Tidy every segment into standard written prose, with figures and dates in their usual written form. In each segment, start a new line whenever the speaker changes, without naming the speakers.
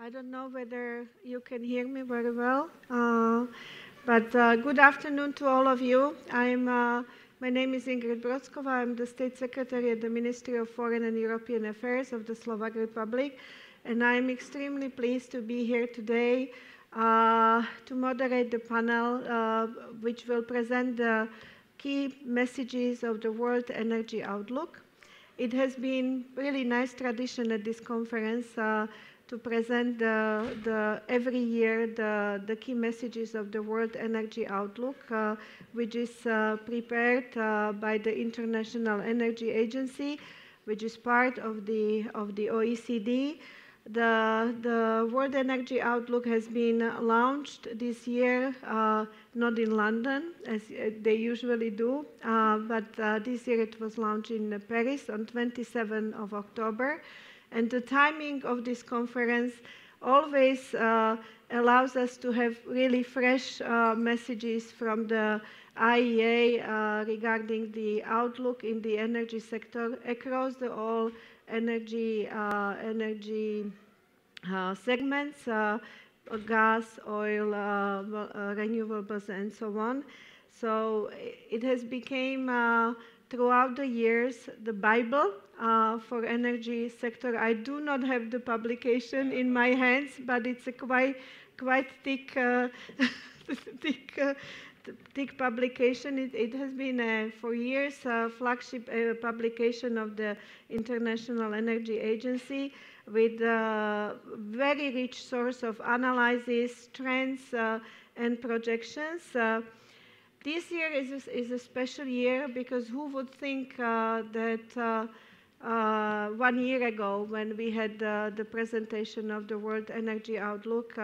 I don't know whether you can hear me very well, but good afternoon to all of you. My name is Ingrid Brocková. I'm the State Secretary at the Ministry of Foreign and European Affairs of the Slovak Republic, and I'm extremely pleased to be here today to moderate the panel, which will present the key messages of the World Energy Outlook. It has been really nice tradition at this conference to present every year the key messages of the World Energy Outlook, which is prepared by the International Energy Agency, which is part of the OECD. The World Energy Outlook has been launched this year, not in London, as they usually do, but this year it was launched in Paris on 27th of October. And the timing of this conference always allows us to have really fresh messages from the IEA regarding the outlook in the energy sector across the all energy segments, gas, oil, renewables, and so on. So it has become throughout the years the Bible for energy sector. I do not have the publication in my hands, but it's a quite thick thick publication. It has been for years a flagship publication of the International Energy Agency with a very rich source of analysis, trends, and projections. This year is a special year because who would think that 1 year ago, when we had the presentation of the World Energy Outlook,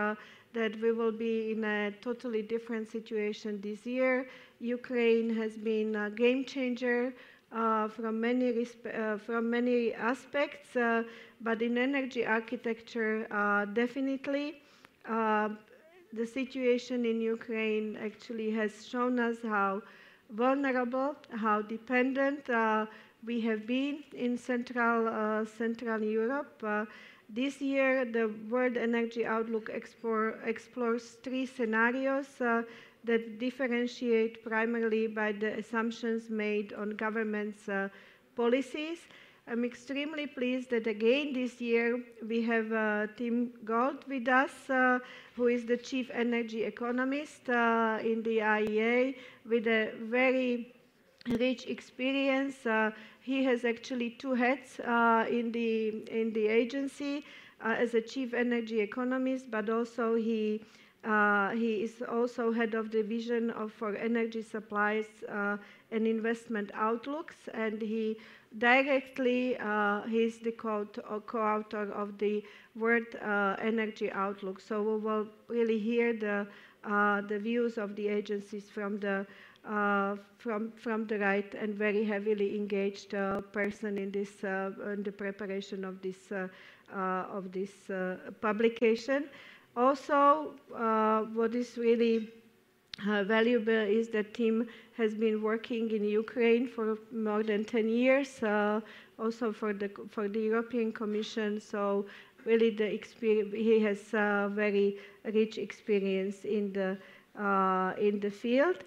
that we will be in a totally different situation this year. Ukraine has been a game changer from many aspects, but in energy architecture, definitely. The situation in Ukraine actually has shown us how vulnerable, how dependent we have been in Central Europe. This year, the World Energy Outlook explores three scenarios that differentiate primarily by the assumptions made on government's policies. I'm extremely pleased that again this year we have Tim Gould with us, who is the Chief Energy Economist in the IEA with a very rich experience. He has actually two hats in the agency as a Chief Energy Economist, but also he is also head of the division for energy supplies and investment outlooks, and he directly he's the co-author of the World Energy Outlook. So we will really hear the views of the agencies from the right and very heavily engaged person in this in the preparation of this publication. Also, what is really valuable is that Tim has been working in Ukraine for more than 10 years, also for the European Commission. So really, he has very rich experience in the field.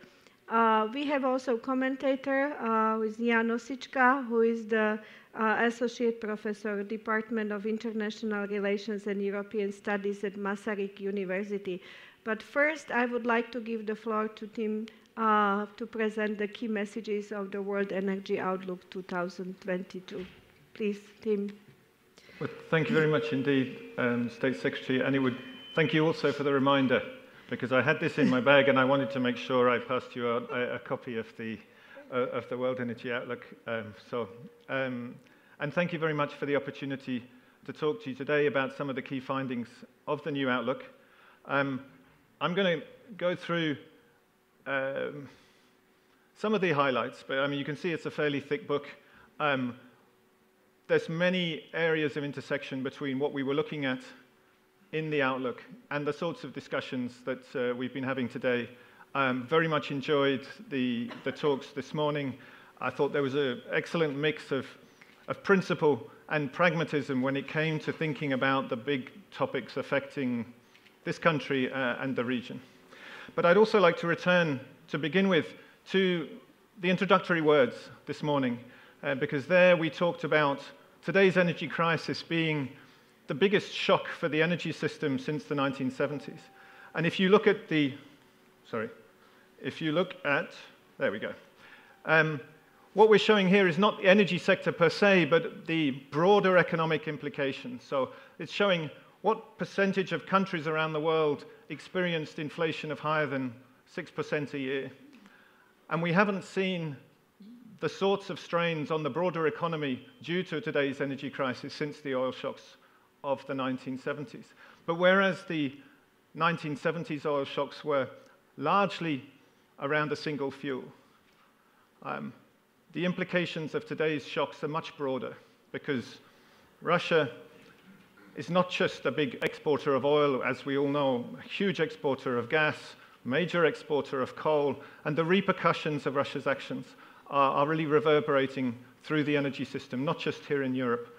We have also commentator who is Jan Osička, who is the Associate Professor, Department of International Relations and European Studies at Masaryk University. But first, I would like to give the floor to Tim to present the key messages of the World Energy Outlook 2022. Please, Tim.
Well, thank you very much indeed, State Secretary, and thank you also for the reminder, because I had this in my bag and I wanted to make sure I passed you out a copy of the World Energy Outlook. And thank you very much for the opportunity to talk to you today about some of the key findings of the new Outlook. I'm going to go through some of the highlights, but I mean, you can see it's a fairly thick book. There's many areas of intersection between what we were looking at in the Outlook and the sorts of discussions that we've been having today. Very much enjoyed the talks this morning. I thought there was an excellent mix of principle and pragmatism when it came to thinking about the big topics affecting this country and the region. But I'd also like to return, to begin with, to the introductory words this morning, because there we talked about today's energy crisis being the biggest shock for the energy system since the 1970s. And if you look at there we go. What we're showing here is not the energy sector per se, but the broader economic implications. So it's showing what percentage of countries around the world experienced inflation of higher than 6% a year. And we haven't seen the sorts of strains on the broader economy due to today's energy crisis since the oil shocks of the 1970s. But whereas the 1970s oil shocks were largely around a single fuel, the implications of today's shocks are much broader, because Russia is not just a big exporter of oil, as we all know, a huge exporter of gas, major exporter of coal, and the repercussions of Russia's actions are really reverberating through the energy system, not just here in Europe,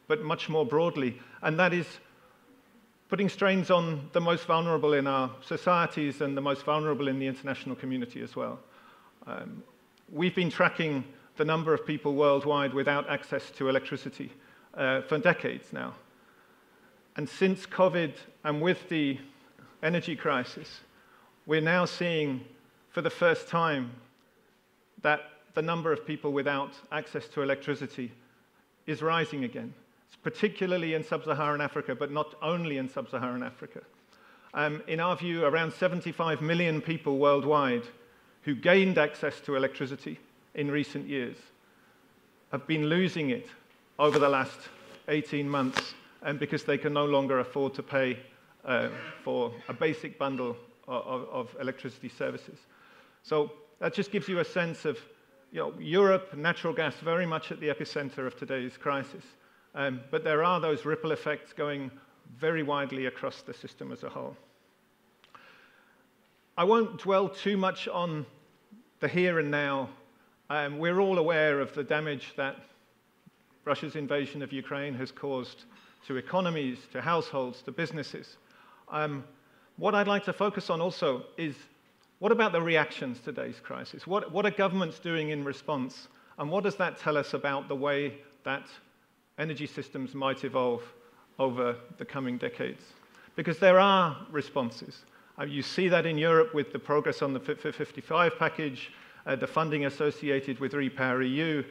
but much more broadly. And that is putting strains on the most vulnerable in our societies and the most vulnerable in the international community as well. We've been tracking the number of people worldwide without access to electricity for decades now. And since COVID and with the energy crisis, we're now seeing for the first time that the number of people without access to electricity is rising again. It's particularly in sub-Saharan Africa, but not only in sub-Saharan Africa. In our view, around 75 million people worldwide who gained access to electricity in recent years have been losing it over the last 18 months, and because they can no longer afford to pay for a basic bundle of electricity services. So that just gives you a sense of, Europe, natural gas, very much at the epicenter of today's crisis. But there are those ripple effects going very widely across the system as a whole. I won't dwell too much on the here and now. We're all aware of the damage that Russia's invasion of Ukraine has caused to economies, to households, to businesses. What I'd like to focus on also is, what about the reactions to today's crisis? What are governments doing in response? And what does that tell us about the way that energy systems might evolve over the coming decades? Because there are responses. You see that in Europe with the progress on the Fit for 55 package, the funding associated with REPowerEU.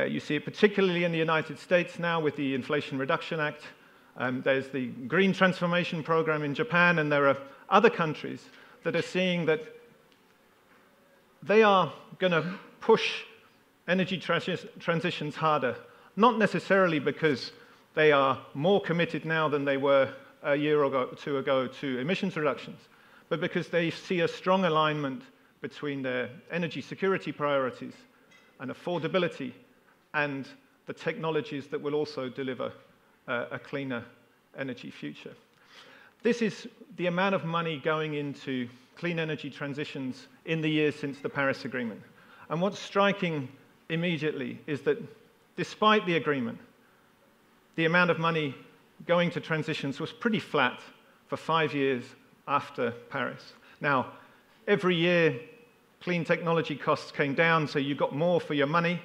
You see it particularly in the United States now with the Inflation Reduction Act. There's the Green Transformation Program in Japan, and there are other countries that are seeing that they are going to push energy transitions harder, not necessarily because they are more committed now than they were a year or two ago to emissions reductions, but because they see a strong alignment between their energy security priorities and affordability and the technologies that will also deliver a cleaner energy future. This is the amount of money going into clean energy transitions in the years since the Paris Agreement. And what's striking immediately is that despite the agreement, the amount of money going to transitions was pretty flat for 5 years after Paris. Now, every year, clean technology costs came down, so you got more for your money.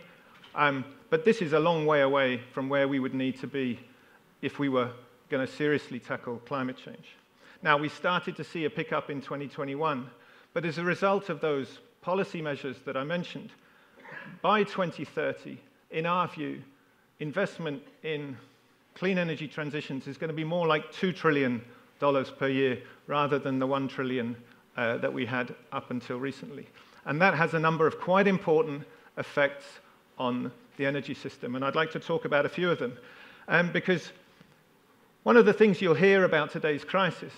But this is a long way away from where we would need to be if we were going to seriously tackle climate change. Now, we started to see a pickup in 2021, but as a result of those policy measures that I mentioned, by 2030, in our view, investment in clean energy transitions is going to be more like $2 trillion per year rather than the $1 trillion that we had up until recently. And that has a number of quite important effects on the energy system. And I'd like to talk about a few of them. Because one of the things you'll hear about today's crisis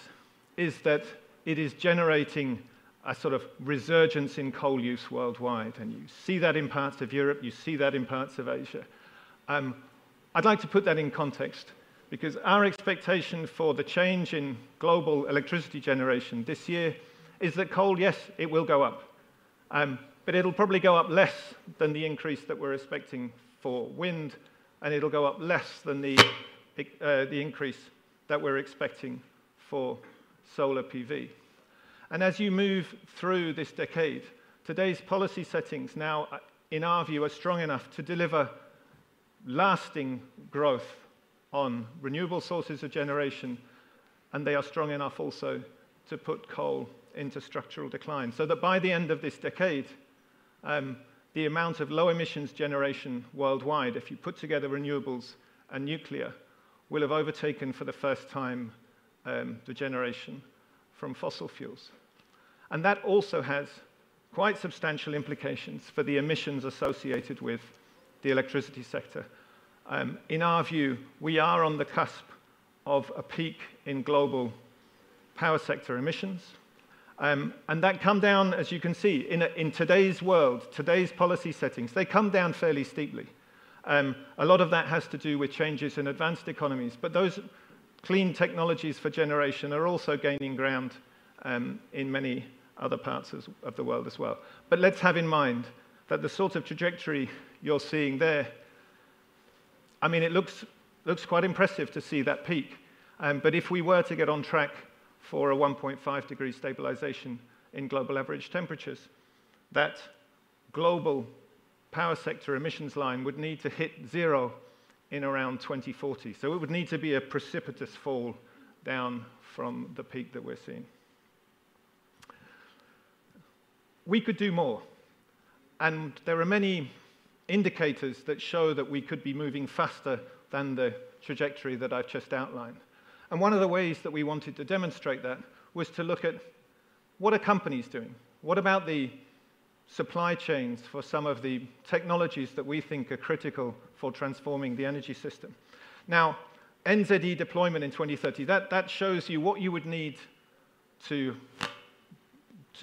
is that it is generating a sort of resurgence in coal use worldwide. And you see that in parts of Europe, you see that in parts of Asia. I'd like to put that in context, because our expectation for the change in global electricity generation this year is that coal, yes, it will go up. But it'll probably go up less than the increase that we're expecting for wind and it'll go up less than the increase that we're expecting for solar PV. And as you move through this decade, today's policy settings now, in our view, are strong enough to deliver lasting growth on renewable sources of generation, and they are strong enough also to put coal into structural decline. So that by the end of this decade, the amount of low emissions generation worldwide, if you put together renewables and nuclear, will have overtaken for the first time the generation from fossil fuels. And that also has quite substantial implications for the emissions associated with the electricity sector. In our view, we are on the cusp of a peak in global power sector emissions. And that come down, as you can see, in today's world, today's policy settings, they come down fairly steeply. A lot of that has to do with changes in advanced economies, but those clean technologies for generation are also gaining ground in many other parts of the world as well. But let's have in mind that the sort of trajectory you're seeing there, I mean, it looks quite impressive to see that peak. But if we were to get on track for a 1.5 degree stabilization in global average temperatures, that global power sector emissions line would need to hit zero in around 2040. So it would need to be a precipitous fall down from the peak that we're seeing. We could do more. And there are many indicators that show that we could be moving faster than the trajectory that I've just outlined. And one of the ways that we wanted to demonstrate that was to look at what are companies doing? What about the supply chains for some of the technologies that we think are critical for transforming the energy system? Now, NZE deployment in 2030, that shows you what you would need to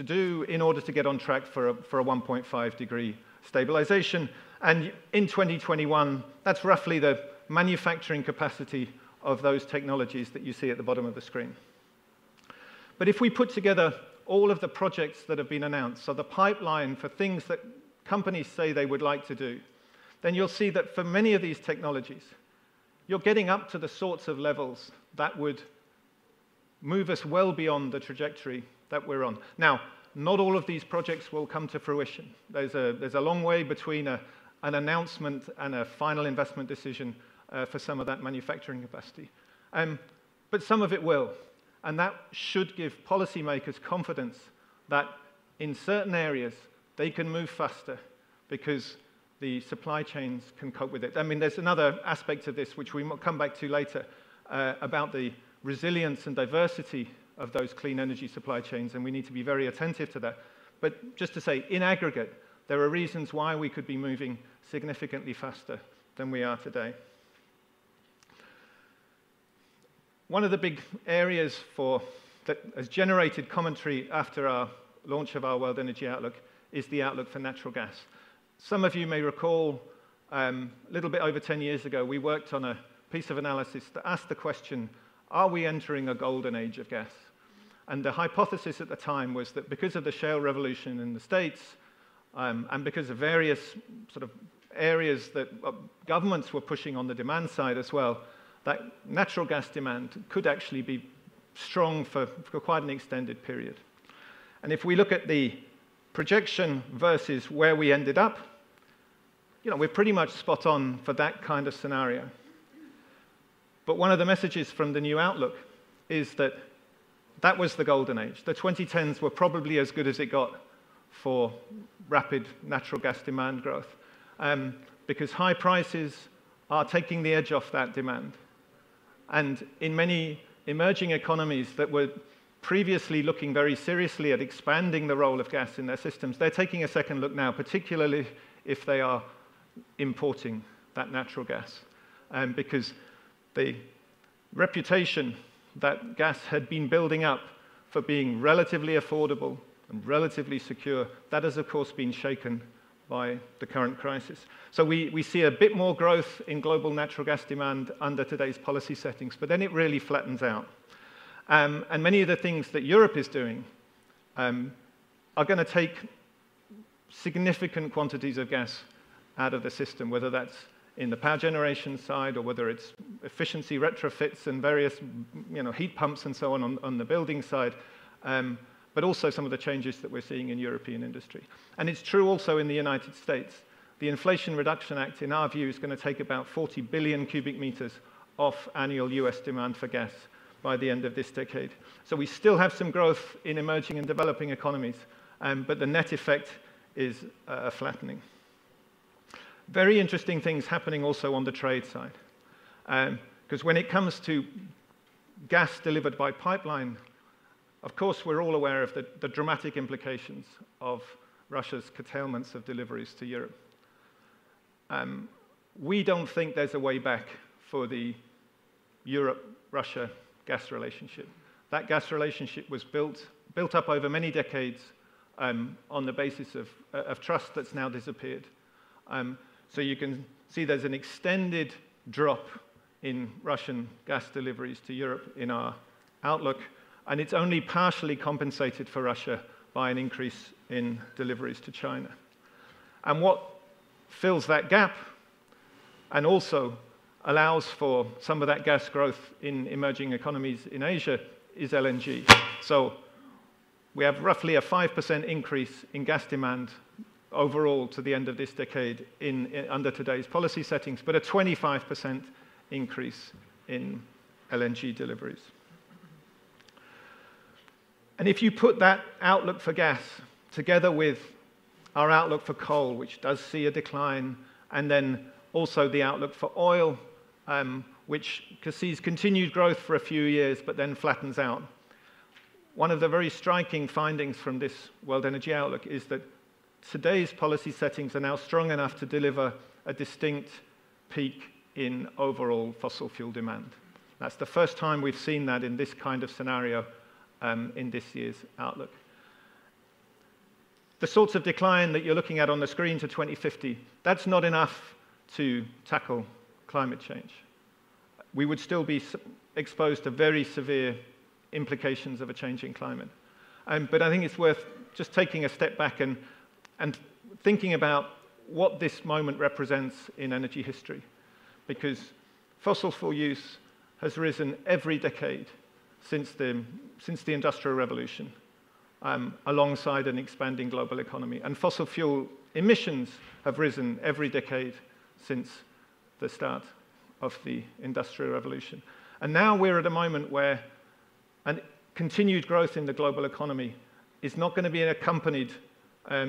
do in order to get on track for a 1.5 degree stabilization. And in 2021, that's roughly the manufacturing capacity of those technologies that you see at the bottom of the screen. But if we put together all of the projects that have been announced, so the pipeline for things that companies say they would like to do, then you'll see that for many of these technologies, you're getting up to the sorts of levels that would move us well beyond the trajectory that we're on. Now, not all of these projects will come to fruition. There's a long way between an announcement and a final investment decision for some of that manufacturing capacity. But some of it will. And that should give policymakers confidence that in certain areas they can move faster because the supply chains can cope with it. I mean, there's another aspect of this which we will come back to later about the resilience and diversity of those clean energy supply chains, and we need to be very attentive to that. But just to say, in aggregate, there are reasons why we could be moving significantly faster than we are today. One of the big areas that has generated commentary after our launch of our World Energy Outlook is the outlook for natural gas. Some of you may recall, a little bit over 10 years ago, we worked on a piece of analysis that asked the question, are we entering a golden age of gas? And the hypothesis at the time was that because of the shale revolution in the States, and because of various sort of areas that governments were pushing on the demand side as well, that natural gas demand could actually be strong for quite an extended period. And if we look at the projection versus where we ended up, we're pretty much spot on for that kind of scenario. But one of the messages from the new outlook is that that was the golden age. The 2010s were probably as good as it got for rapid natural gas demand growth, because high prices are taking the edge off that demand. And in many emerging economies that were previously looking very seriously at expanding the role of gas in their systems, they're taking a second look now, particularly if they are importing that natural gas, because the reputation that gas had been building up for being relatively affordable and relatively secure, that has, of course, been shaken by the current crisis. So we see a bit more growth in global natural gas demand under today's policy settings, but then it really flattens out. And many of the things that Europe is doing are going to take significant quantities of gas out of the system, whether that's in the power generation side, or whether it's efficiency retrofits and various heat pumps and so on the building side, but also some of the changes that we're seeing in European industry. And it's true also in the United States. The Inflation Reduction Act, in our view, is going to take about 40 billion cubic meters off annual US demand for gas by the end of this decade. So we still have some growth in emerging and developing economies, but the net effect is a flattening. Very interesting things happening also on the trade side. Because when it comes to gas delivered by pipeline, of course, we're all aware of the dramatic implications of Russia's curtailments of deliveries to Europe. We don't think there's a way back for the Europe-Russia gas relationship. That gas relationship was built up over many decades on the basis of trust that's now disappeared. So you can see there's an extended drop in Russian gas deliveries to Europe in our outlook, and it's only partially compensated for Russia by an increase in deliveries to China. And what fills that gap and also allows for some of that gas growth in emerging economies in Asia is LNG. So we have roughly a 5% increase in gas demand overall to the end of this decade under today's policy settings, but a 25% increase in LNG deliveries. And if you put that outlook for gas together with our outlook for coal, which does see a decline, and then also the outlook for oil, which sees continued growth for a few years but then flattens out. One of the very striking findings from this World Energy Outlook is that today's policy settings are now strong enough to deliver a distinct peak in overall fossil fuel demand. That's the first time we've seen that in this kind of scenario in this year's outlook. The sorts of decline that you're looking at on the screen to 2050, that's not enough to tackle climate change. We would still be exposed to very severe implications of a changing climate. But I think it's worth just taking a step back and thinking about what this moment represents in energy history. Because fossil fuel use has risen every decade since the Industrial Revolution, alongside an expanding global economy. And fossil fuel emissions have risen every decade since the start of the Industrial Revolution. And now we're at a moment where continued growth in the global economy is not going to be accompanied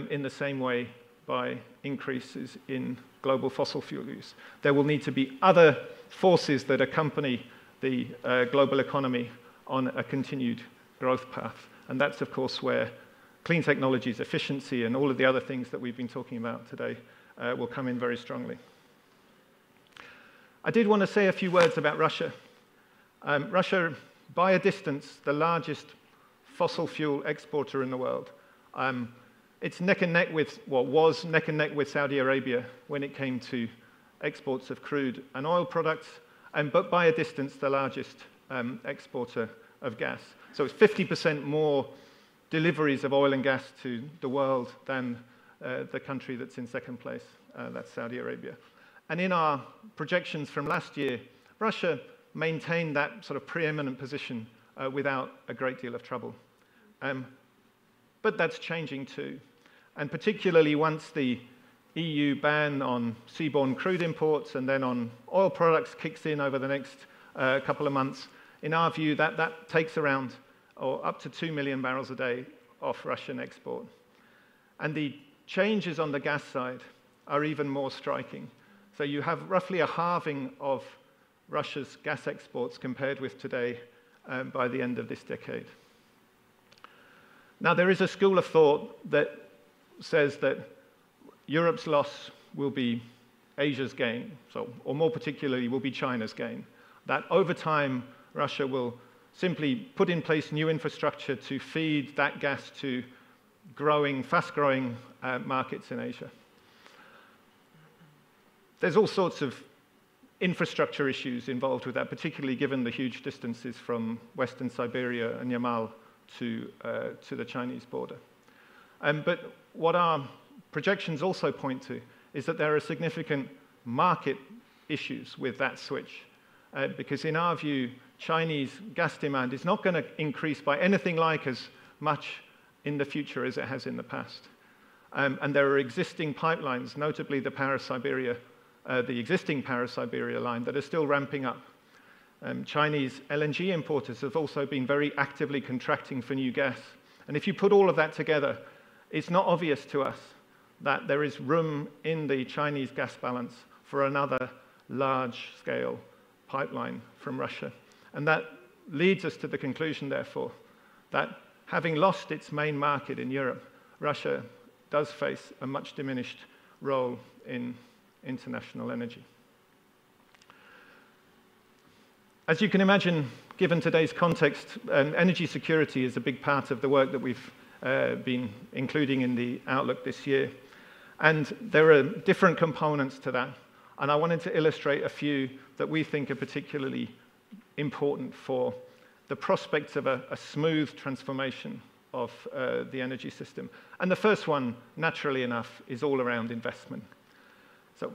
in the same way by increases in global fossil fuel use. There will need to be other forces that accompany the global economy on a continued growth path. And that's, of course, where clean technologies, efficiency, and all of the other things that we've been talking about today will come in very strongly. I did want to say a few words about Russia. Russia, by a distance, the largest fossil fuel exporter in the world. It's neck and neck with, well, was neck and neck with Saudi Arabia when it came to exports of crude and oil products, but by a distance, the largest exporter of gas. So it's 50% more deliveries of oil and gas to the world than the country that's in second place, that's Saudi Arabia. And in our projections from last year, Russia maintained that sort of preeminent position without a great deal of trouble. But that's changing too. And particularly once the EU ban on seaborne crude imports and then on oil products kicks in over the next couple of months, in our view, that takes around or up to 2 million barrels a day off Russian export. And the changes on the gas side are even more striking. So you have roughly a halving of Russia's gas exports compared with today by the end of this decade. Now, there is a school of thought that says that Europe's loss will be Asia's gain, or more particularly, will be China's gain. That over time, Russia will simply put in place new infrastructure to feed that gas to fast-growing markets in Asia. There's all sorts of infrastructure issues involved with that, particularly given the huge distances from Western Siberia and Yamal to the Chinese border. But what our projections also point to is that there are significant market issues with that switch. Because in our view, Chinese gas demand is not going to increase by anything like as much in the future as it has in the past. And there are existing pipelines, notably the existing Paris-Siberia line, that are still ramping up. Chinese LNG importers have also been very actively contracting for new gas. And if you put all of that together, it's not obvious to us that there is room in the Chinese gas balance for another large-scale pipeline from Russia. And that leads us to the conclusion, therefore, that having lost its main market in Europe, Russia does face a much diminished role in international energy. As you can imagine, given today's context, energy security is a big part of the work that we've been including in the Outlook this year. And there are different components to that. And I wanted to illustrate a few that we think are particularly important for the prospects of a smooth transformation of the energy system. And the first one, naturally enough, is all around investment. So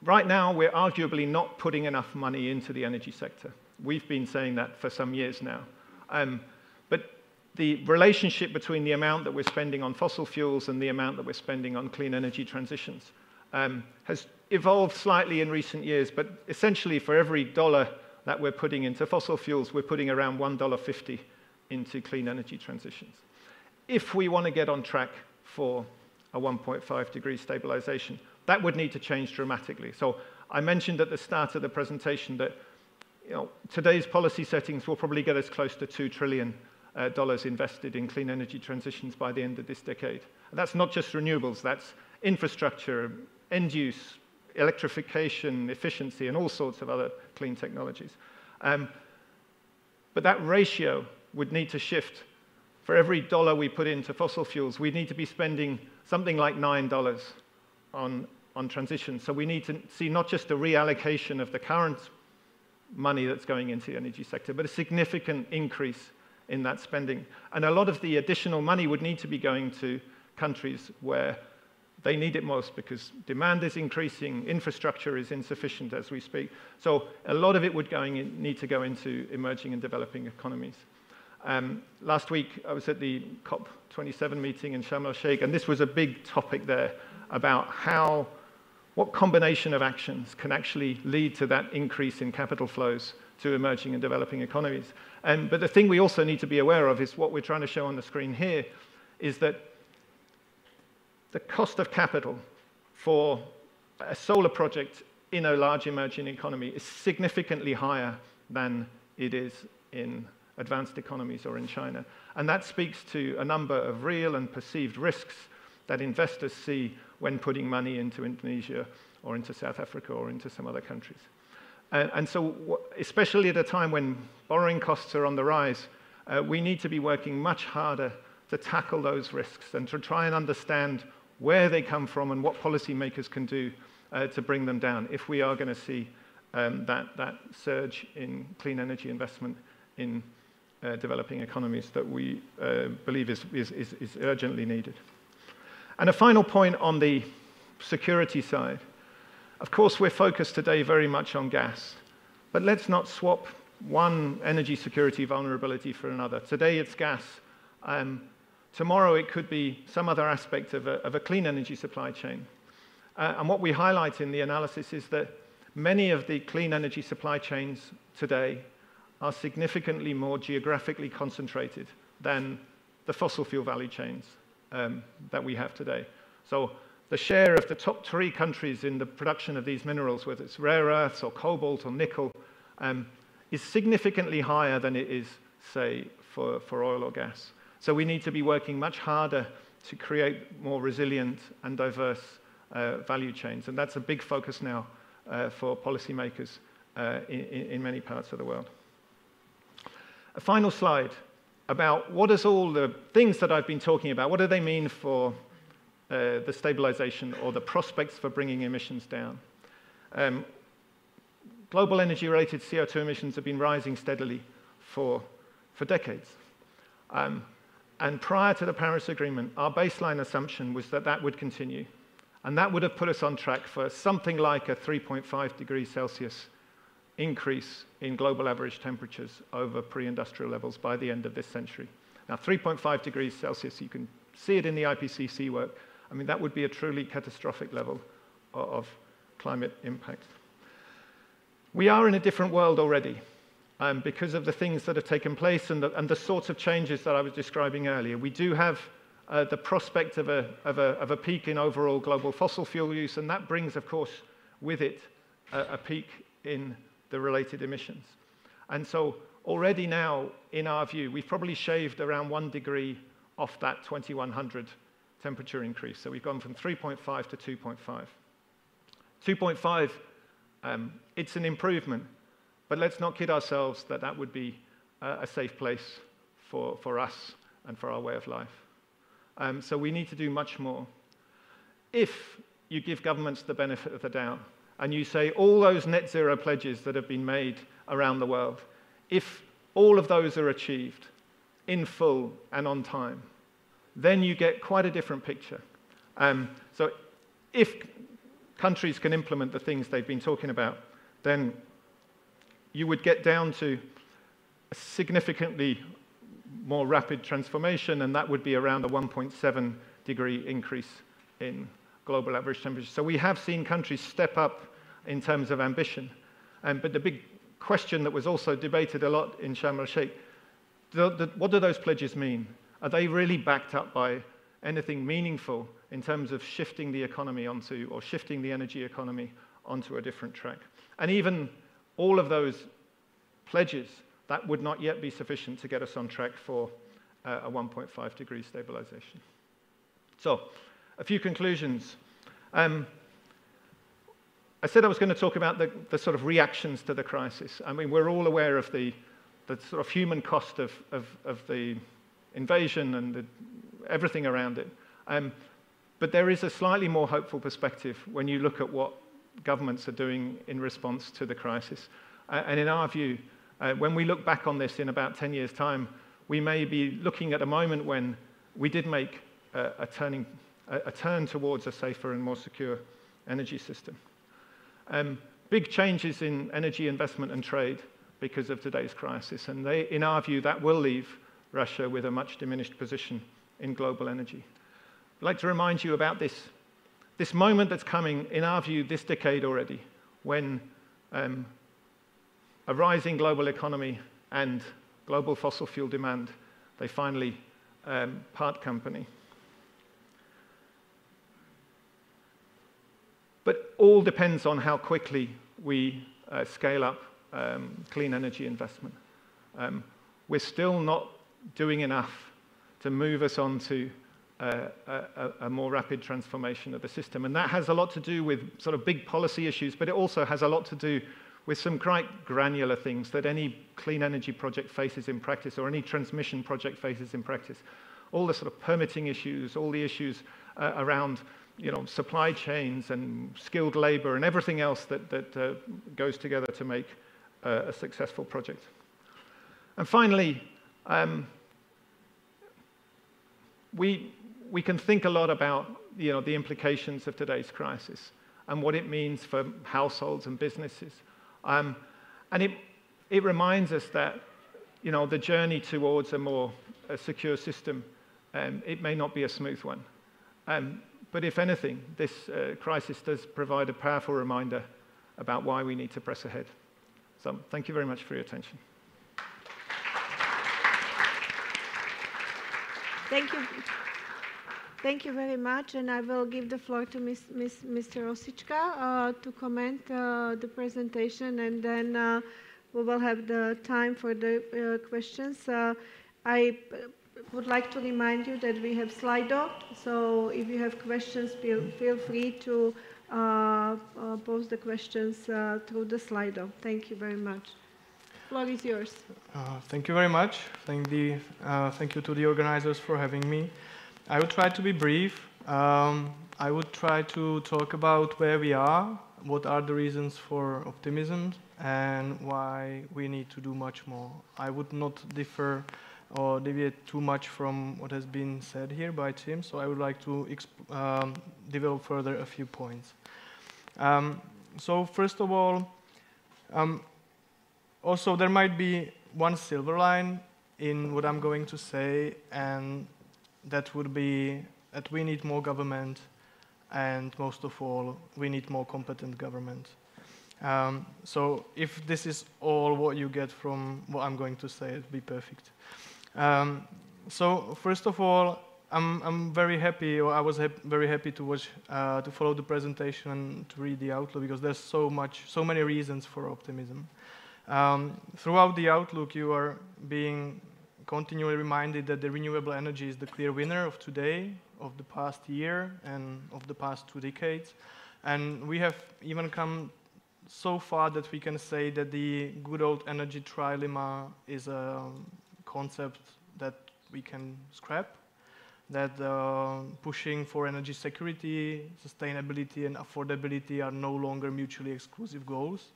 right now, we're arguably not putting enough money into the energy sector. We've been saying that for some years now. But the relationship between the amount that we're spending on fossil fuels and the amount that we're spending on clean energy transitions has evolved slightly in recent years, but essentially for every dollar that we're putting into fossil fuels, we're putting around $1.50 into clean energy transitions. If we want to get on track for a 1.5 degree stabilization, that would need to change dramatically. So I mentioned at the start of the presentation that today's policy settings will probably get us close to $2 trillion invested in clean energy transitions by the end of this decade. And that's not just renewables, that's infrastructure, end use, electrification, efficiency, and all sorts of other clean technologies. But that ratio would need to shift. For every dollar we put into fossil fuels, we need to be spending something like $9 on transition. So we need to see not just a reallocation of the current money that's going into the energy sector, but a significant increase in that spending. And a lot of the additional money would need to be going to countries where they need it most because demand is increasing, infrastructure is insufficient as we speak. So a lot of it would need to go into emerging and developing economies. Last week, I was at the COP27 meeting in Sharm el-Sheikh, and this was a big topic there about what combination of actions can actually lead to that increase in capital flows to emerging and developing economies. But the thing we also need to be aware of is what we're trying to show on the screen here is that the cost of capital for a solar project in a large emerging economy is significantly higher than it is in advanced economies or in China. And that speaks to a number of real and perceived risks that investors see when putting money into Indonesia or into South Africa or into some other countries. And so, especially at a time when borrowing costs are on the rise, we need to be working much harder to tackle those risks and to try and understand where they come from and what policymakers can do to bring them down if we are going to see that surge in clean energy investment in developing economies that we believe is urgently needed. And a final point on the security side. Of course, we're focused today very much on gas, but let's not swap one energy security vulnerability for another. Today it's gas. Tomorrow it could be some other aspect of a clean energy supply chain. And what we highlight in the analysis is that many of the clean energy supply chains today are significantly more geographically concentrated than the fossil fuel value chains that we have today. So the share of the top 3 countries in the production of these minerals, whether it's rare earths or cobalt or nickel, is significantly higher than it is, say, for oil or gas. So we need to be working much harder to create more resilient and diverse value chains. And that's a big focus now for policymakers in many parts of the world. A final slide about what does all the things that I've been talking about, what do they mean for the stabilization or the prospects for bringing emissions down? Global energy-related CO2 emissions have been rising steadily for decades. And prior to the Paris Agreement, our baseline assumption was that that would continue. And that would have put us on track for something like a 3.5 degrees Celsius increase in global average temperatures over pre-industrial levels by the end of this century. Now, 3.5 degrees Celsius, you can see it in the IPCC work. I mean, that would be a truly catastrophic level of climate impact. We are in a different world already because of the things that have taken place and the sorts of changes that I was describing earlier. We do have the prospect of a peak in overall global fossil fuel use, and that brings, of course, with it a peak in the related emissions. And so already now, in our view, we've probably shaved around 1 degree off that 2100 temperature increase. So we've gone from 3.5 to 2.5. 2.5, it's an improvement, but let's not kid ourselves that that would be a safe place for us and for our way of life. So we need to do much more. If you give governments the benefit of the doubt, and you say all those net zero pledges that have been made around the world, if all of those are achieved in full and on time, then you get quite a different picture. So if countries can implement the things they've been talking about, then you would get down to a significantly more rapid transformation, and that would be around a 1.7 degree increase in global average temperature. So we have seen countries step up in terms of ambition. But the big question that was also debated a lot in Sharm el-Sheikh, what do those pledges mean? Are they really backed up by anything meaningful in terms of shifting the economy onto, or shifting the energy economy onto a different track? And even all of those pledges, that would not yet be sufficient to get us on track for a 1.5 degree stabilization. So, a few conclusions. I said I was going to talk about the sort of reactions to the crisis. I mean, we're all aware of the sort of human cost of the invasion and everything around it. But there is a slightly more hopeful perspective when you look at what governments are doing in response to the crisis. And in our view, when we look back on this in about 10 years' time, we may be looking at a moment when we did make a turn towards a safer and more secure energy system. Big changes in energy investment and trade because of today's crisis, and in our view, that will leave Russia with a much diminished position in global energy. I'd like to remind you about this moment that's coming, in our view, this decade already, when a rising global economy and global fossil fuel demand, they finally part company. But all depends on how quickly we scale up clean energy investment. We're still not doing enough to move us on to a more rapid transformation of the system. And that has a lot to do with sort of big policy issues, but it also has a lot to do with some quite granular things that any clean energy project faces in practice, or any transmission project faces in practice. All the sort of permitting issues, all the issues around supply chains and skilled labor and everything else that goes together to make a successful project. And finally, we can think a lot about the implications of today's crisis and what it means for households and businesses. And it reminds us that the journey towards a more secure system, it may not be a smooth one. But if anything, this crisis does provide a powerful reminder about why we need to press ahead. So thank you very much for your attention.
Thank you. Thank you very much, and I will give the floor to Mr. Rosička to comment the presentation, and then we will have the time for the questions. I would like to remind you that we have Slido, so if you have questions, feel free to pose the questions through the Slido. Thank you very much. The floor is yours.
Thank you very much. Thank you to the organizers for having me. I will try to be brief. I would try to talk about where we are, what are the reasons for optimism, and why we need to do much more. I would not differ or deviate too much from what has been said here by Tim, so I would like to develop further a few points. So first of all, also there might be one silver line in what I'm going to say, and that would be that we need more government, and most of all, we need more competent government. So if this is all what you get from what I'm going to say, it'd be perfect. So first of all, I'm very happy, or I was very happy to watch, to follow the presentation and to read the outlook, because there's so many reasons for optimism. Throughout the outlook, you are being continually reminded that the renewable energy is the clear winner of today, of the past year, and of the past 2 decades. And we have even come so far that we can say that the good old energy trilemma is a concept that we can scrap, that pushing for energy security, sustainability, and affordability are no longer mutually exclusive goals.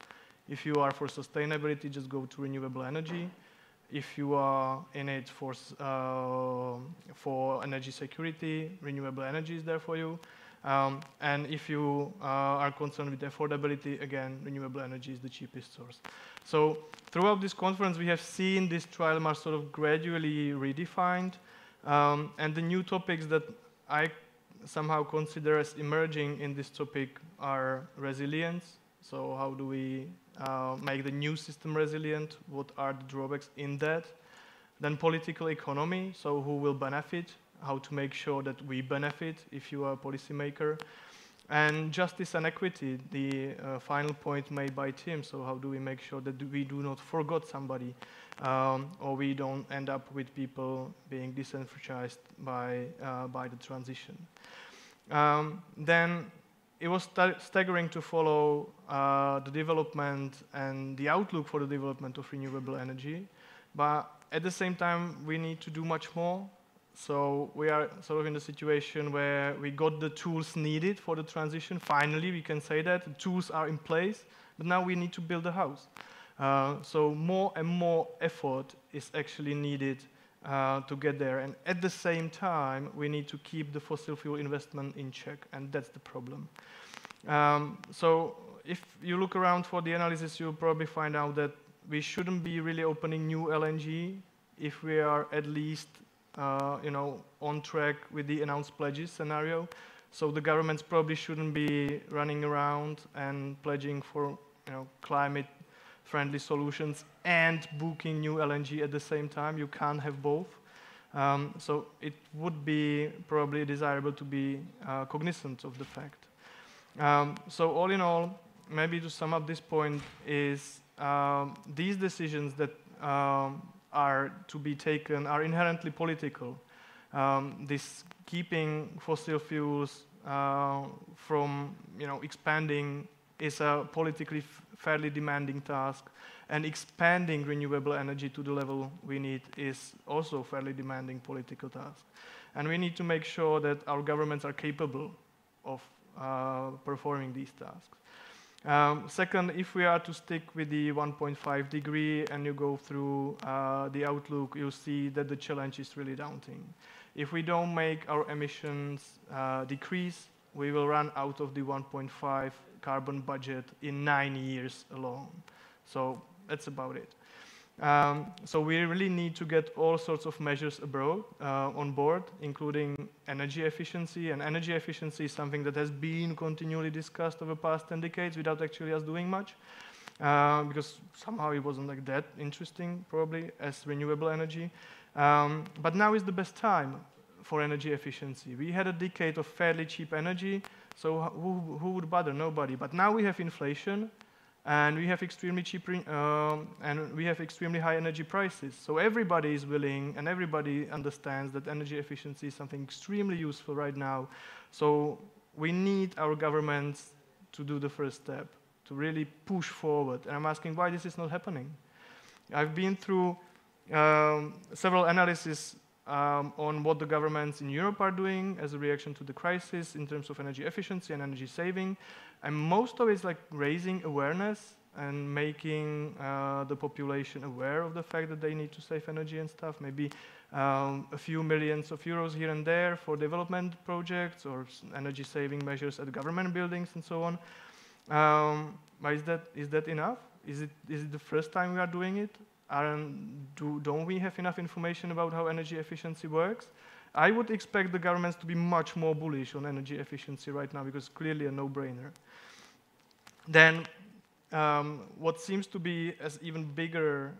If you are for sustainability, just go to renewable energy. If you are in it for energy security, renewable energy is there for you. And if you are concerned with affordability, again, renewable energy is the cheapest source. So throughout this conference, we have seen this trilemma sort of gradually redefined. And the new topics that I somehow consider as emerging in this topic are resilience. So how do we make the new system resilient? What are the drawbacks in that? Then political economy, so who will benefit? How to make sure that we benefit if you are a policymaker. And justice and equity, the final point made by Tim. So how do we make sure that we do not forget somebody, or we don't end up with people being disenfranchised by the transition. Then it was staggering to follow the development and the outlook for the development of renewable energy. But at the same time, we need to do much more. So we are sort of in the situation where we got the tools needed for the transition. Finally, we can say that. The tools are in place, but now we need to build a house. So more and more effort is actually needed to get there. And at the same time, we need to keep the fossil fuel investment in check, and that's the problem. So if you look around for the analysis, you'll probably find out that we shouldn't be really opening new LNG if we are at least on track with the announced pledges scenario. So the governments probably shouldn't be running around and pledging for climate-friendly solutions and booking new LNG at the same time. You can't have both. So it would be probably desirable to be cognizant of the fact. So all in all, maybe to sum up this point is these decisions that are to be taken are inherently political. This keeping fossil fuels from expanding is a politically fairly demanding task, and expanding renewable energy to the level we need is also a fairly demanding political task. And we need to make sure that our governments are capable of performing these tasks. Second, if we are to stick with the 1.5 degree and you go through the outlook, you'll see that the challenge is really daunting. If we don't make our emissions decrease, we will run out of the 1.5 carbon budget in 9 years alone. So that's about it. So we really need to get all sorts of measures on board, including energy efficiency. And energy efficiency is something that has been continually discussed over the past 10 decades without actually us doing much, because somehow it wasn't like that interesting, probably, as renewable energy. But now is the best time for energy efficiency. We had a decade of fairly cheap energy, so who would bother? Nobody. But now we have inflation, and we have extremely cheap, and we have extremely high energy prices. So everybody is willing, and everybody understands that energy efficiency is something extremely useful right now. So we need our governments to do the first step, to really push forward. And I'm asking why this is not happening. I've been through several analyses on what the governments in Europe are doing as a reaction to the crisis in terms of energy efficiency and energy saving. And most of it is like raising awareness and making the population aware of the fact that they need to save energy and stuff. Maybe a few millions of euros here and there for development projects or energy saving measures at government buildings and so on. But is that enough? Is it the first time we are doing it? Don't we have enough information about how energy efficiency works? I would expect the governments to be much more bullish on energy efficiency right now, because it's clearly a no-brainer. Then what seems to be an even bigger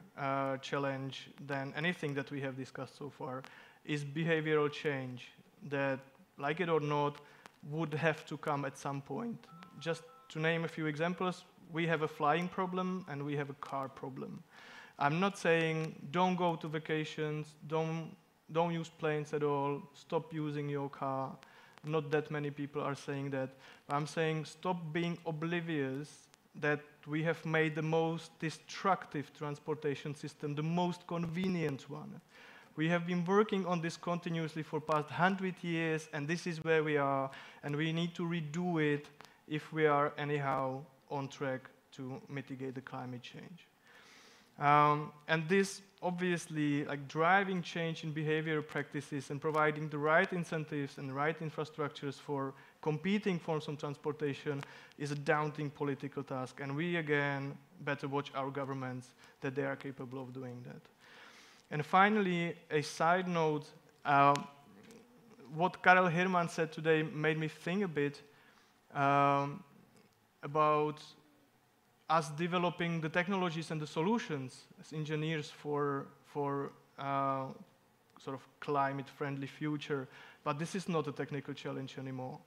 challenge than anything that we have discussed so far is behavioral change that, like it or not, would have to come at some point. Just to name a few examples, we have a flying problem and we have a car problem. I'm not saying don't go to vacations, don't use planes at all, stop using your car. Not that many people are saying that. I'm saying stop being oblivious that we have made the most destructive transportation system the most convenient one. We have been working on this continuously for past 100 years, and this is where we are, and we need to redo it if we are anyhow on track to mitigate the climate change. And this obviously, like driving change in behavioral practices and providing the right incentives and the right infrastructures for competing forms of transportation is a daunting political task. And we, again, better watch our governments that they are capable of doing that. And finally, a side note, what Karel Hirman said today made me think a bit about us developing the technologies and the solutions as engineers for sort of climate-friendly future. But this is not a technical challenge anymore.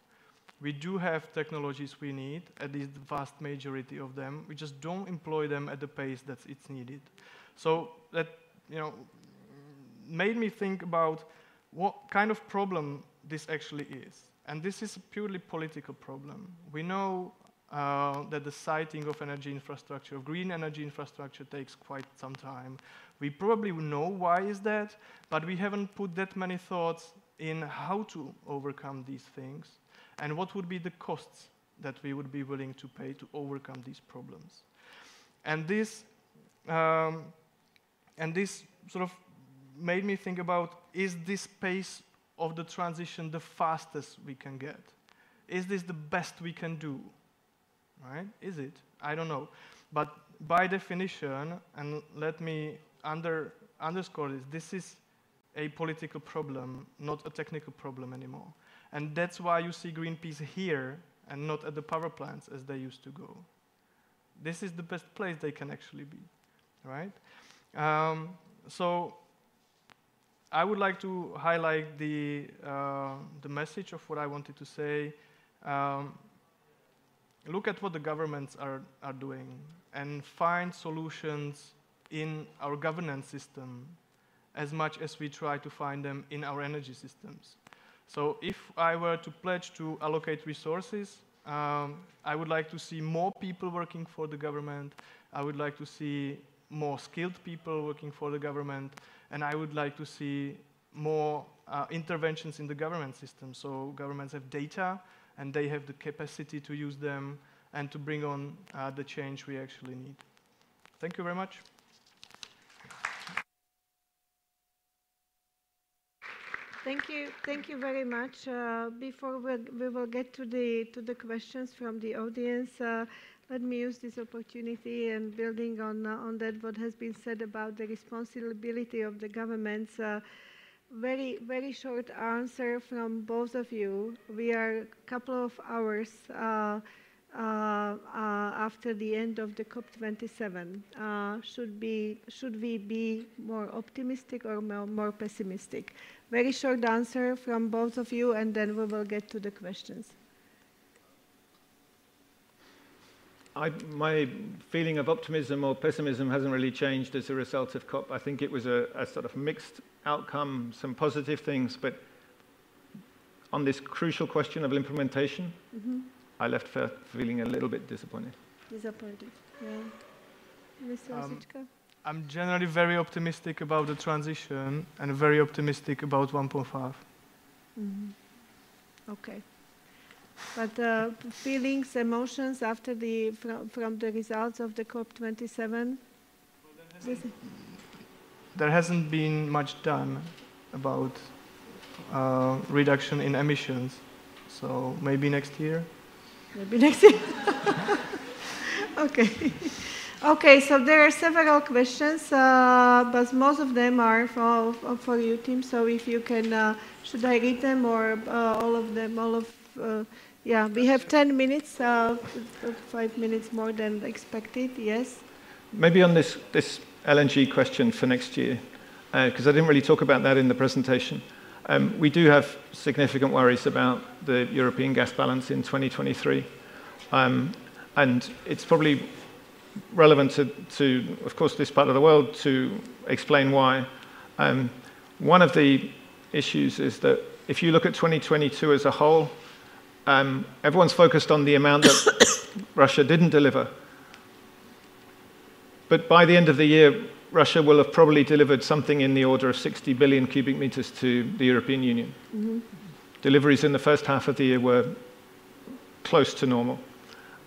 We do have technologies we need, at least the vast majority of them. We just don't employ them at the pace that it's needed. So that, made me think about what kind of problem this actually is. And this is a purely political problem. We know that the siting of energy infrastructure, of green energy infrastructure, takes quite some time. We probably know why is that, but we haven't put that many thoughts in how to overcome these things and what would be the costs that we would be willing to pay to overcome these problems. And this sort of made me think about, is this pace of the transition the fastest we can get? Is this the best we can do? Right? Is it? I don't know. But by definition, and let me underscore this, this is a political problem, not a technical problem anymore. And that's why you see Greenpeace here and not at the power plants as they used to go. This is the best place they can actually be, right? So I would like to highlight the message of what I wanted to say. Look at what the governments are doing and find solutions in our governance system as much as we try to find them in our energy systems. So if I were to pledge to allocate resources, I would like to see more people working for the government. I would like to see more skilled people working for the government. And I would like to see more interventions in the government system. So governments have data, and they have the capacity to use them and to bring on the change we actually need. Thank you very much.
Thank you very much. Before we will get to the questions from the audience, let me use this opportunity and building on that what has been said about the responsibility of the governments. Very short answer from both of you. We are a couple of hours after the end of the COP27. Should we be more optimistic or more pessimistic? Very short answer from both of you, and then we will get to the questions.
My feeling of optimism or pessimism hasn't really changed as a result of COP. I think it was a sort of mixed outcome, some positive things, but on this crucial question of implementation, I left feeling a little bit disappointed.
Disappointed, yeah. Mr. Osička?
I'm generally very optimistic about the transition and very optimistic about 1.5.
Okay. But feelings, emotions after from the results of the COP27?
There hasn't been much done about reduction in emissions. So maybe next year?
Maybe next year. Okay. Okay, so there are several questions, but most of them are for you, Tim. So if you can, should I read them or all of them? Yeah, we have 10 minutes, 5 minutes more than expected, yes?
Maybe on this LNG question for next year, because I didn't really talk about that in the presentation. We do have significant worries about the European gas balance in 2023. And it's probably relevant to, of course, this part of the world to explain why. One of the issues is that if you look at 2022 as a whole, everyone's focused on the amount that Russia didn't deliver. But by the end of the year, Russia will have probably delivered something in the order of 60 billion cubic meters to the European Union. Mm-hmm. Deliveries in the first half of the year were close to normal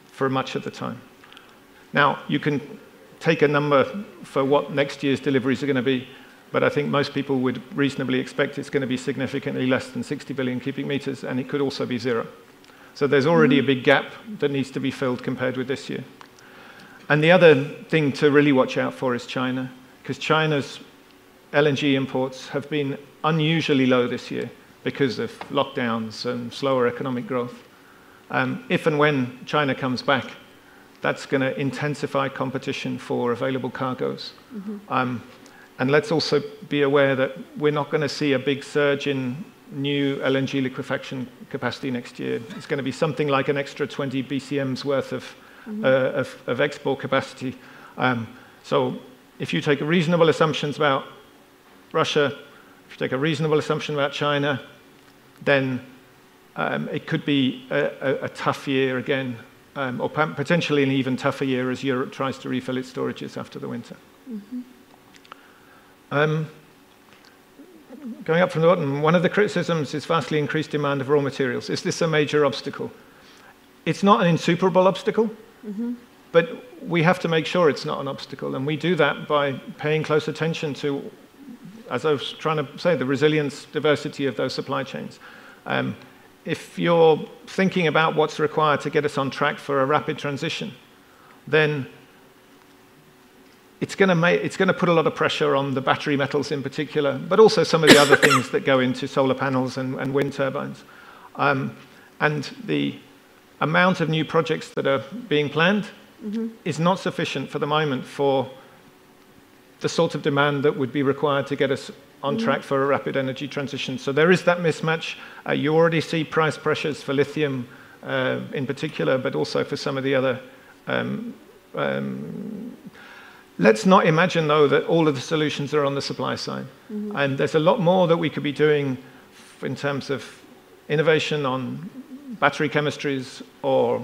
for much of the time. Now, you can take a number for what next year's deliveries are going to be, but I think most people would reasonably expect it's going to be significantly less than 60 billion cubic meters, and it could also be zero. So there's already a big gap that needs to be filled compared with this year. And the other thing to really watch out for is China, because China's LNG imports have been unusually low this year because of lockdowns and slower economic growth. If and when China comes back, that's going to intensify competition for available cargoes. Mm-hmm. And let's also be aware that we're not going to see a big surge in new LNG liquefaction capacity next year. It's going to be something like an extra 20 BCM's worth of export capacity. So if you take reasonable assumptions about Russia, if you take a reasonable assumption about China, then it could be a tough year again, or potentially an even tougher year as Europe tries to refill its storages after the winter. Mm-hmm. Going up from the bottom, one of the criticisms is vastly increased demand of raw materials. Is this a major obstacle? It's not an insuperable obstacle, but we have to make sure it's not an obstacle, and we do that by paying close attention to, as I was trying to say, the resilience, diversity of those supply chains. If you're thinking about what's required to get us on track for a rapid transition, then it's going to put a lot of pressure on the battery metals in particular, but also some of the other things that go into solar panels and wind turbines. And the amount of new projects that are being planned is not sufficient for the moment for the sort of demand that would be required to get us on track for a rapid energy transition. So there is that mismatch. You already see price pressures for lithium in particular, but also for some of the other. Let's not imagine, though, that all of the solutions are on the supply side. And there's a lot more that we could be doing in terms of innovation on battery chemistries, or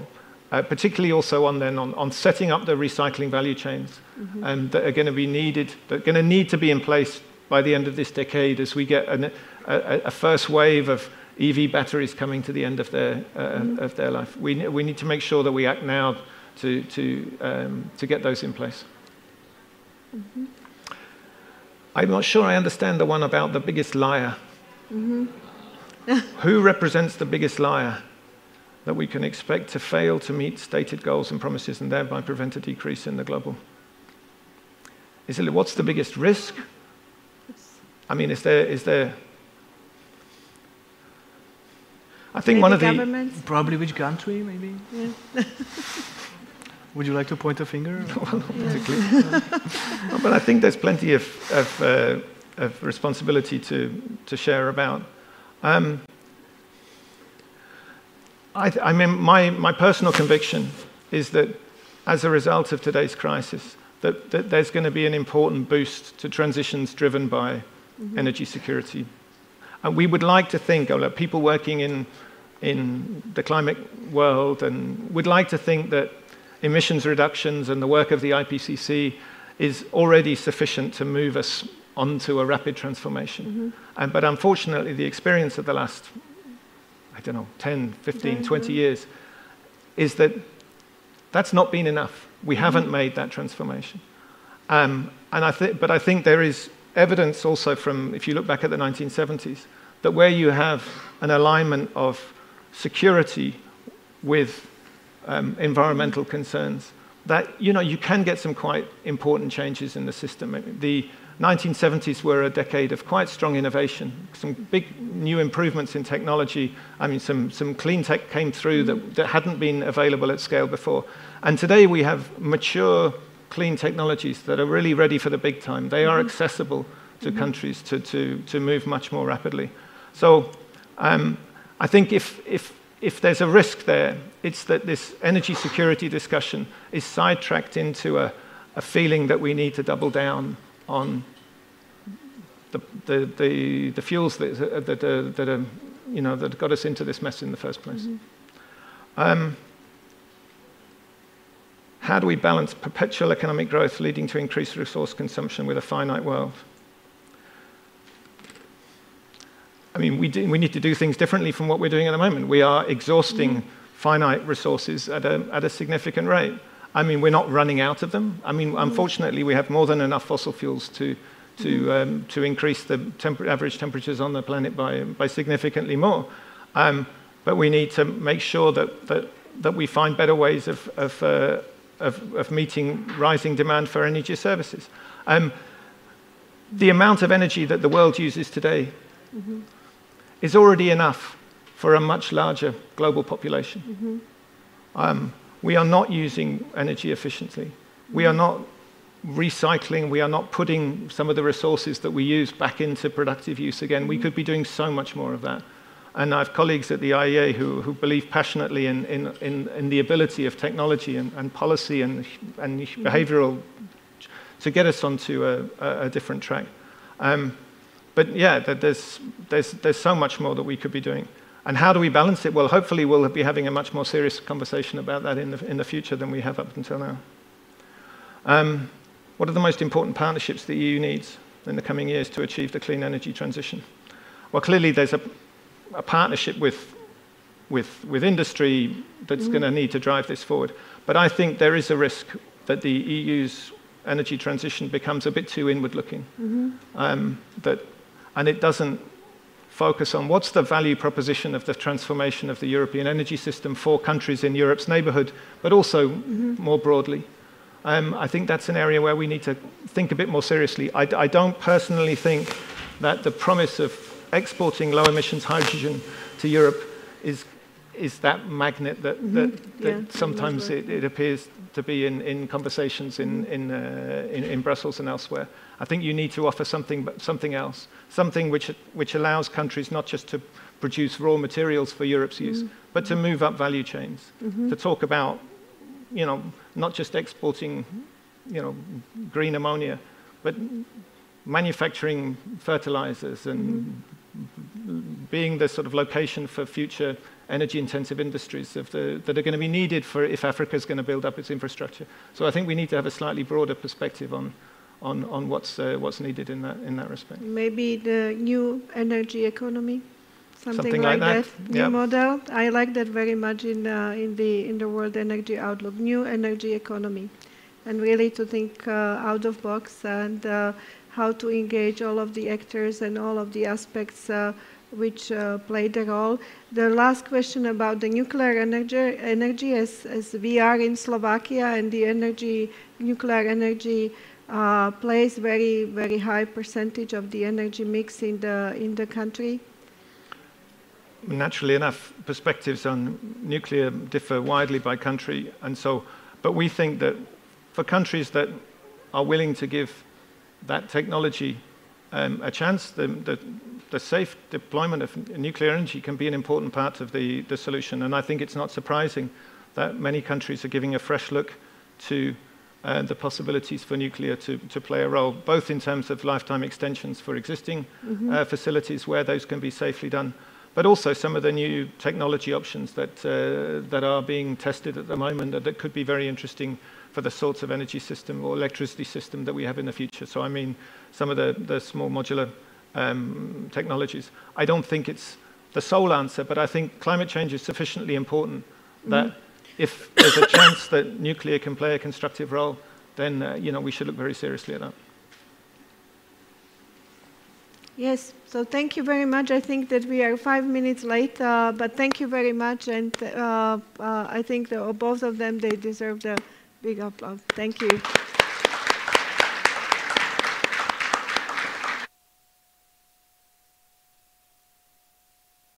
particularly also on setting up the recycling value chains, and that are going to be needed, that are going to need to be in place by the end of this decade as we get a first wave of EV batteries coming to the end of their life. We need to make sure that we act now to get those in place. I'm not sure I understand the one about the biggest liar. Who represents the biggest liar that we can expect to fail to meet stated goals and promises and thereby prevent a decrease in the global? What's the biggest risk? I mean, is there? I think one of the
governments?
Probably which country, maybe. Yeah. Would you like to point a finger?
Well, not particularly. No, but I think there's plenty of responsibility to share about. I mean, my personal conviction is that as a result of today's crisis, that there's going to be an important boost to transitions driven by energy security. And we would like to think, people working in the climate world, and would like to think that emissions reductions and the work of the IPCC is already sufficient to move us onto a rapid transformation. But unfortunately, the experience of the last I don't know, 10, 15, 20 years, is that that's not been enough. We haven't made that transformation. But I think there is evidence also from, if you look back at the 1970s, that where you have an alignment of security with environmental concerns, that you can get some quite important changes in the system. The 1970s were a decade of quite strong innovation, some big new improvements in technology. I mean, some clean tech came through that hadn't been available at scale before. And today we have mature, clean technologies that are really ready for the big time. They are accessible to countries to move much more rapidly. So I think if there's a risk there, it's that this energy security discussion is sidetracked into a feeling that we need to double down on the fuels that got us into this mess in the first place. How do we balance perpetual economic growth leading to increased resource consumption with a finite world? I mean, we need to do things differently from what we're doing at the moment. We are exhausting finite resources at a significant rate. I mean, we're not running out of them. I mean, unfortunately, we have more than enough fossil fuels to increase the average temperatures on the planet by significantly more. But we need to make sure that we find better ways of meeting rising demand for energy services. The amount of energy that the world uses today is already enough for a much larger global population. We are not using energy efficiently. We are not recycling. We are not putting some of the resources that we use back into productive use again. We could be doing so much more of that. And I have colleagues at the IEA who believe passionately in the ability of technology and policy and behavioral to get us onto a different track. But yeah, there's so much more that we could be doing. And how do we balance it? Well, hopefully we'll be having a much more serious conversation about that in the future than we have up until now. What are the most important partnerships the EU needs in the coming years to achieve the clean energy transition? Well, clearly there's a partnership with industry that's going to need to drive this forward. But I think there is a risk that the EU's energy transition becomes a bit too inward-looking. And it doesn't focus on what's the value proposition of the transformation of the European energy system for countries in Europe's neighborhood, but also more broadly. I think that's an area where we need to think a bit more seriously. I don't personally think that the promise of exporting low-emissions hydrogen to Europe is that magnet that sometimes it appears to be in conversations in Brussels and elsewhere. I think you need to offer something else, something which allows countries not just to produce raw materials for Europe's use, but to move up value chains, to talk about, not just exporting, green ammonia, but manufacturing fertilizers and being the sort of location for future energy-intensive industries that are going to be needed if Africa is going to build up its infrastructure. So I think we need to have a slightly broader perspective on what's needed in that respect.
Maybe the new energy economy, something like that. New model. I like that very much in the World Energy Outlook. New energy economy, and really to think out of box and how to engage all of the actors and all of the aspects which play the role. The last question about the nuclear energy as we are in Slovakia, and the nuclear energy plays very, very high percentage of the energy mix in the country.
Naturally enough, perspectives on nuclear differ widely by country, but we think that for countries that are willing to give that technology a chance, the safe deployment of nuclear energy can be an important part of the solution. And I think it's not surprising that many countries are giving a fresh look to the possibilities for nuclear to play a role, both in terms of lifetime extensions for existing facilities where those can be safely done, but also some of the new technology options that are being tested at the moment that could be very interesting for the sorts of energy system or electricity system that we have in the future. So I mean, some of the small modular technologies. I don't think it's the sole answer, but I think climate change is sufficiently important that if there's a chance that nuclear can play a constructive role, then we should look very seriously at that.
Yes, so thank you very much. I think that we are 5 minutes late, but thank you very much, and I think both of them, they deserve the big applause. Thank you.